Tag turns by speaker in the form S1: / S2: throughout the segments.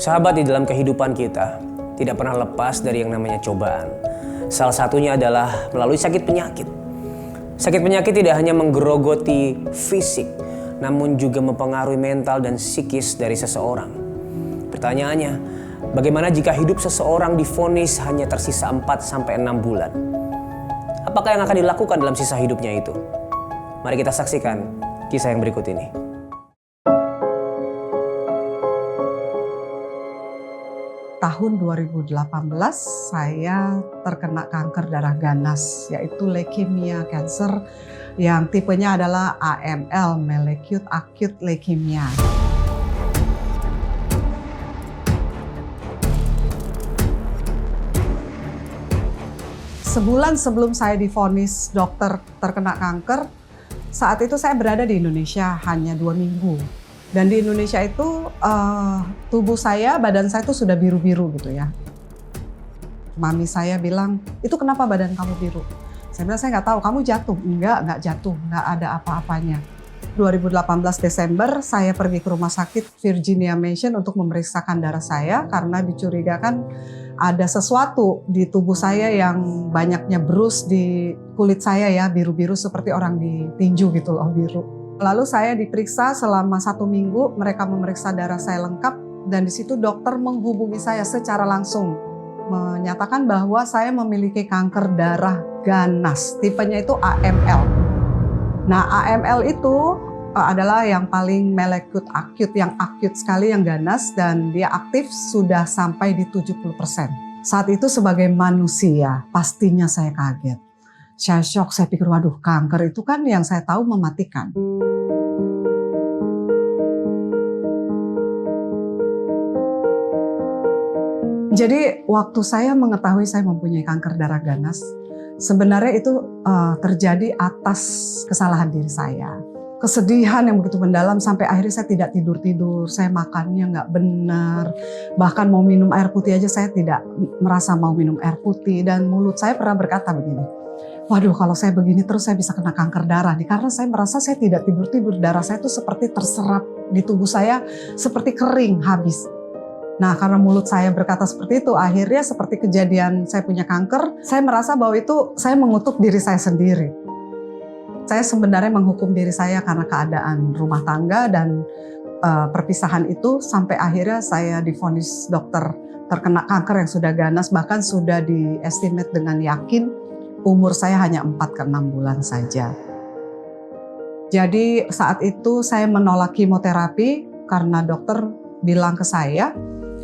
S1: Sahabat, di dalam kehidupan kita tidak pernah lepas dari yang namanya cobaan. Salah satunya adalah melalui sakit penyakit. Sakit penyakit tidak hanya menggerogoti fisik, namun juga mempengaruhi mental dan psikis dari seseorang. Pertanyaannya, bagaimana jika hidup seseorang divonis hanya tersisa 4-6 bulan? Apakah yang akan dilakukan dalam sisa hidupnya itu? Mari kita saksikan kisah yang berikut ini.
S2: Tahun 2018 saya terkena kanker darah ganas, yaitu leukemia cancer yang tipenya adalah AML, Molecular Acute Leukemia. Sebulan sebelum saya divonis dokter terkena kanker, saat itu saya berada di Indonesia hanya 2 minggu. Dan di Indonesia itu tubuh saya, badan saya itu sudah biru-biru gitu ya. Mami saya bilang, itu kenapa badan kamu biru? Saya bilang, saya nggak tahu, kamu jatuh? Enggak jatuh, nggak ada apa-apanya. 2018 Desember saya pergi ke rumah sakit Virginia Mission untuk memeriksakan darah saya karena dicurigakan ada sesuatu di tubuh saya yang banyaknya bruise di kulit saya ya, biru-biru seperti orang ditinju gitu loh, biru. Lalu saya diperiksa selama 1 minggu, mereka memeriksa darah saya lengkap dan di situ dokter menghubungi saya secara langsung menyatakan bahwa saya memiliki kanker darah ganas, tipenya itu AML. Nah, AML itu adalah yang paling molecular acute, yang acute sekali, yang ganas dan dia aktif sudah sampai di 70%. Saat itu sebagai manusia, pastinya saya kaget. Saya shock, saya pikir waduh kanker itu kan yang saya tahu mematikan. Jadi waktu saya mengetahui saya mempunyai kanker darah ganas, sebenarnya itu terjadi atas kesalahan diri saya. Kesedihan yang begitu mendalam sampai akhirnya saya tidak tidur-tidur, saya makannya nggak benar, bahkan mau minum air putih aja saya tidak merasa mau minum air putih dan mulut saya pernah berkata begini, waduh kalau saya begini terus saya bisa kena kanker darah nih, karena saya merasa saya tidak tidur-tidur, darah saya itu seperti terserap di tubuh saya seperti kering habis. Nah karena mulut saya berkata seperti itu, akhirnya seperti kejadian saya punya kanker, saya merasa bahwa itu saya mengutuk diri saya sendiri. Saya sebenarnya menghukum diri saya karena keadaan rumah tangga dan perpisahan itu sampai akhirnya saya divonis dokter terkena kanker yang sudah ganas, bahkan sudah diestimate dengan yakin umur saya hanya 4-6 bulan saja. Jadi saat itu saya menolak kemoterapi karena dokter bilang ke saya,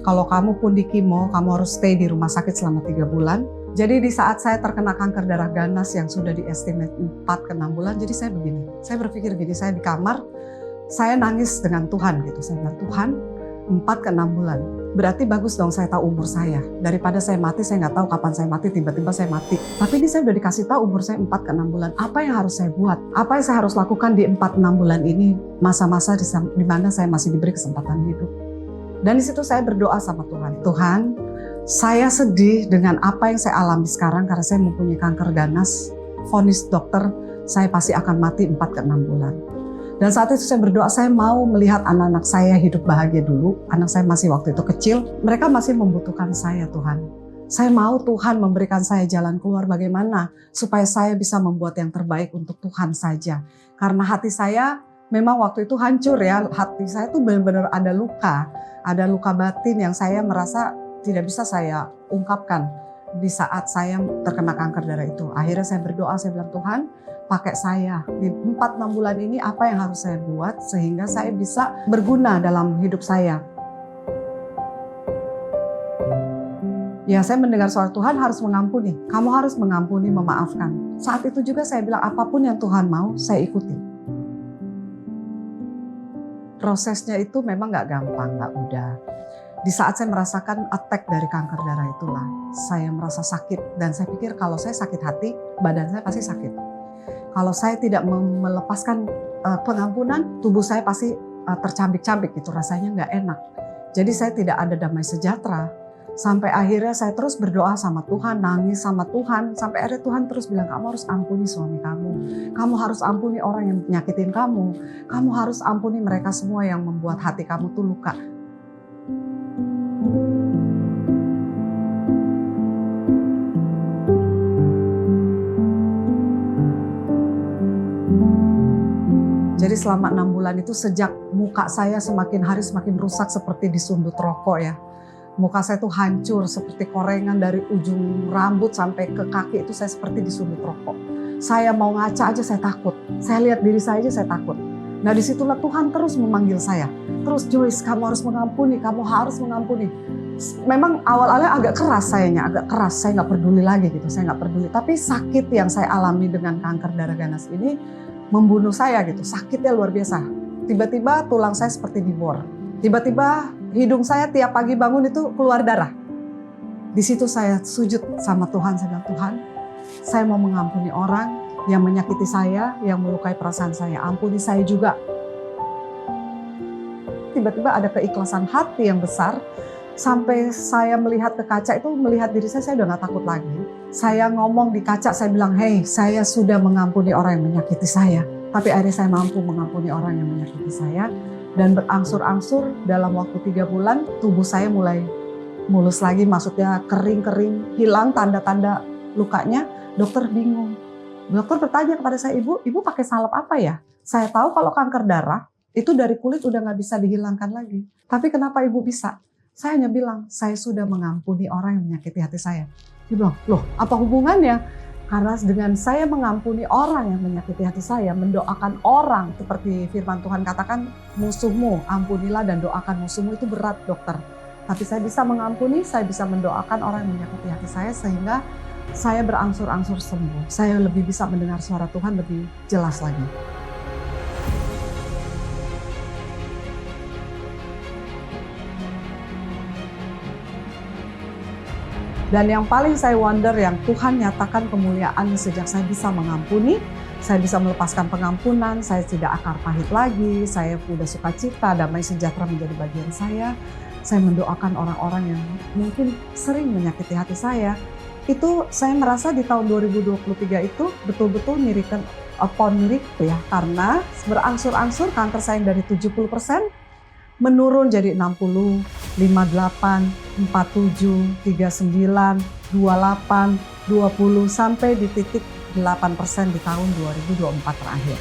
S2: kalau kamu pun di kemo, kamu harus stay di rumah sakit selama 3 bulan. Jadi di saat saya terkena kanker darah ganas yang sudah diestimate 4-6 bulan, jadi saya begini. Saya berpikir gini, saya di kamar, saya nangis dengan Tuhan gitu. Saya bilang, Tuhan 4-6 bulan, berarti bagus dong saya tahu umur saya. Daripada saya mati, saya nggak tahu kapan saya mati, tiba-tiba saya mati. Tapi ini saya udah dikasih tahu umur saya 4-6 bulan. Apa yang harus saya buat? Apa yang saya harus lakukan di 4-6 bulan ini? Masa-masa di mana saya masih diberi kesempatan hidup. Dan di situ saya berdoa sama Tuhan. Tuhan, saya sedih dengan apa yang saya alami sekarang karena saya mempunyai kanker ganas. Vonis dokter, saya pasti akan mati 4-6 bulan. Dan saat itu saya berdoa, saya mau melihat anak-anak saya hidup bahagia dulu. Anak saya masih waktu itu kecil, mereka masih membutuhkan saya Tuhan. Saya mau Tuhan memberikan saya jalan keluar bagaimana supaya saya bisa membuat yang terbaik untuk Tuhan saja. Karena hati saya memang waktu itu hancur ya, hati saya tuh benar-benar ada luka batin yang saya merasa tidak bisa saya ungkapkan di saat saya terkena kanker darah itu. Akhirnya saya berdoa, saya bilang Tuhan pakai saya di 4-6 bulan ini, apa yang harus saya buat sehingga saya bisa berguna dalam hidup saya. Ya saya mendengar suara Tuhan harus mengampuni, kamu harus mengampuni, memaafkan. Saat itu juga saya bilang apapun yang Tuhan mau saya ikuti. Prosesnya itu memang gak gampang, gak mudah. Di saat saya merasakan attack dari kanker darah itulah, saya merasa sakit dan saya pikir kalau saya sakit hati, badan saya pasti sakit. Kalau saya tidak melepaskan pengampunan, tubuh saya pasti tercambik-cambik gitu, rasanya nggak enak. Jadi saya tidak ada damai sejahtera. Sampai akhirnya saya terus berdoa sama Tuhan, nangis sama Tuhan. Sampai akhirnya Tuhan terus bilang, kamu harus ampuni suami kamu. Kamu harus ampuni orang yang nyakitin kamu. Kamu harus ampuni mereka semua yang membuat hati kamu tuh luka. Jadi selama 6 bulan itu sejak muka saya semakin hari semakin rusak seperti disundut rokok ya. Muka saya tuh hancur seperti korengan dari ujung rambut sampai ke kaki itu saya seperti disundut rokok. Saya mau ngaca aja saya takut. Saya lihat diri saya aja saya takut. Nah disitulah Tuhan terus memanggil saya. Terus Joyce, kamu harus mengampuni, kamu harus mengampuni. Memang awal-awalnya agak keras sayanya, agak keras. Saya nggak peduli lagi gitu, saya nggak peduli. Tapi sakit yang saya alami dengan kanker darah ganas ini membunuh saya gitu. Sakitnya luar biasa. Tiba-tiba tulang saya seperti dibor. Tiba-tiba hidung saya tiap pagi bangun itu keluar darah. Di situ saya sujud sama Tuhan, saya bilang, Tuhan, saya mau mengampuni orang yang menyakiti saya, yang melukai perasaan saya. Ampuni saya juga. Tiba-tiba ada keikhlasan hati yang besar, sampai saya melihat ke kaca itu, melihat diri saya udah gak takut lagi. Saya ngomong di kaca, saya bilang, hey, saya sudah mengampuni orang yang menyakiti saya. Tapi akhirnya saya mampu mengampuni orang yang menyakiti saya. Dan berangsur-angsur dalam waktu 3 bulan, tubuh saya mulai mulus lagi, maksudnya kering-kering, hilang tanda-tanda lukanya. Dokter bingung. Dokter bertanya kepada saya, ibu pakai salep apa ya? Saya tahu kalau kanker darah, itu dari kulit udah gak bisa dihilangkan lagi. Tapi kenapa ibu bisa? Saya hanya bilang, saya sudah mengampuni orang yang menyakiti hati saya. Dia bilang, loh apa hubungannya? Karena dengan saya mengampuni orang yang menyakiti hati saya, mendoakan orang, seperti firman Tuhan katakan, musuhmu, ampunilah dan doakan musuhmu, itu berat dokter. Tapi saya bisa mengampuni, saya bisa mendoakan orang yang menyakiti hati saya, sehingga saya berangsur-angsur sembuh. Saya lebih bisa mendengar suara Tuhan lebih jelas lagi. Dan yang paling saya wonder, yang Tuhan nyatakan kemuliaan sejak saya bisa mengampuni, saya bisa melepaskan pengampunan, saya tidak akar pahit lagi, saya sudah sukacita, damai sejahtera menjadi bagian saya. Saya mendoakan orang-orang yang mungkin sering menyakiti hati saya. Itu saya merasa di tahun 2023 itu betul-betul miracle upon miracle ya. Karena berangsur-angsur kanker saya yang dari 70% menurun jadi 60, 58, 47, 39, 28, 20 sampai di titik 8% di tahun 2024 terakhir.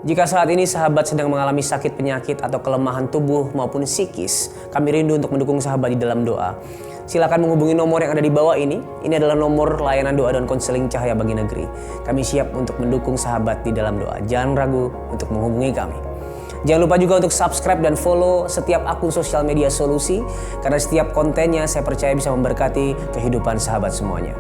S1: Jika saat ini sahabat sedang mengalami sakit penyakit atau kelemahan tubuh maupun psikis, kami rindu untuk mendukung sahabat di dalam doa. Silakan menghubungi nomor yang ada di bawah ini. Ini adalah nomor layanan doa dan konseling Cahaya Bagi Negeri. Kami siap untuk mendukung sahabat di dalam doa. Jangan ragu untuk menghubungi kami. Jangan lupa juga untuk subscribe dan follow setiap akun sosial media Solusi, karena setiap kontennya saya percaya bisa memberkati kehidupan sahabat semuanya.